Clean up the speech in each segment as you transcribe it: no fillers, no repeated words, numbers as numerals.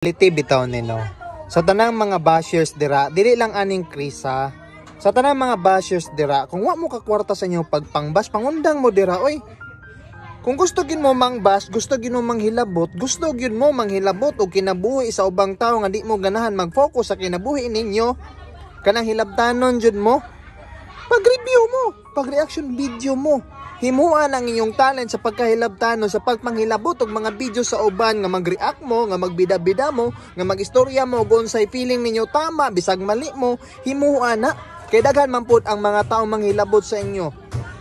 Quality bitaw nino. Sa tanang mga bashers dira, dili lang aning krisa. Sa tanang mga bashers dira, kung wa mo ka kwarta sa inyo pagpangbash, pangundang mo dira, oy. Kung gusto gin mo mangbash, gusto gin mo manghilabot, gusto gyud mo manghilabot og kinabuhi sa ubang tawo nga di mo ganahan mag-focus sa kinabuhi ninyo, kanang hilabtanon jud mo. Pag-review mo, pag-reaction video mo. Himuan ang inyong talent sa pagkahilabtanon, sa pagpanghilabot og mga video sa uban nga mag-react mo, nga magbida-bida mo, nga mag-istorya mo kung unsay feeling ninyo tama bisag mali mo, himuan na. Kay daghan man pud ang mga tawo manghilabot sa inyo.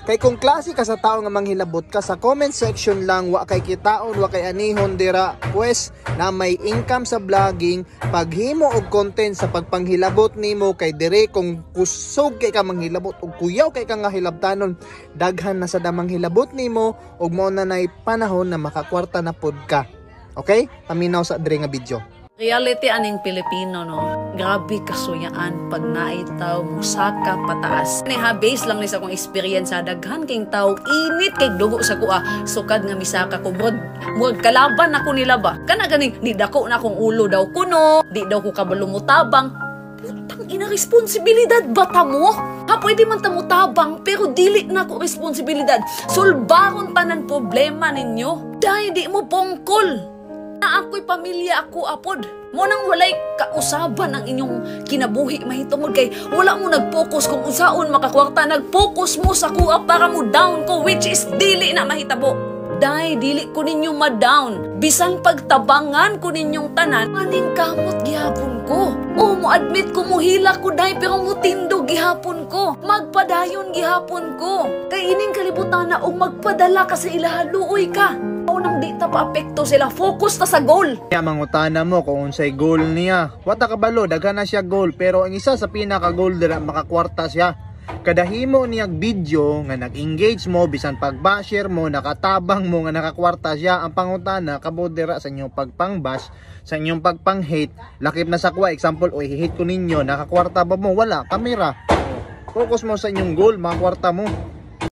Kay kung klase ka sa tao nga manghilabot ka sa comment section lang, wa kay kitaon, wa kay anihon dira, pues na may income sa vlogging, paghimo og content sa pagpanghilabot nimo kay dire kung kusog kay ka manghilabot og kuyaw kay ka nga hilabtanon, daghan na sa damang hilabot nimo og mao na nay panahon na makakwarta na pod ka. Okay? Paminaw sa dire nga video. Reality aning Pilipino, no? Grabe kasuyaan pag naitaw musaka pataas. Ha, base lang ni sa akong experience sa daghan king taw init kay dugo sa kuha. Sukad nga misaka ko murag kalaban ako nila ba. Kana ganing ni dako na akong ulo daw kuno, di daw ko kabalo mutabang. Putang ina, responsibilidad bata mo? Ha, pwede man ta mutabang pero dili na ko responsibilidad. Sulbaron tanan problema ninyo. Dahil di mo pongkol. Na ako'y pamilya ako apod. Mo nang walay kausaban ang inyong kinabuhi mahitungod kay wala mo nag-focus kung usaon makakwarta, nag-focus mo sa kuha para mo down ko, which is dili na mahitabo. Dahil dili ko ninyo ma-down. Bisan pagtabangan ko ninyong tanan, aning kamot gihapon ko. O mo admit ko muhila ko dahil pero mutindog gihapon ko. Magpadayon gihapon ko. Kay ining kalibutan na og magpadala ka sa ilahaluoy ka. Nang di ta pa-apekto sila, focus ta sa goal. Kaya mangutana mo kung unsay goal niya. Wata kabalo, daghan na siya goal, pero ang isa sa pinaka goal dira makakwarta siya. Kada himo niyag video nga nag-engage mo bisan pag-basher mo, nakatabang mo nga nakakwarta siya, ang pangutana kabo dira sa inyong pagpang-bash, sa inyong pagpang-hate, lakip na sa kuha, example, oy hate ko ninyo, nakakwarta ba mo? Wala, kamera. Focus mo sa inyong goal, makakwarta mo.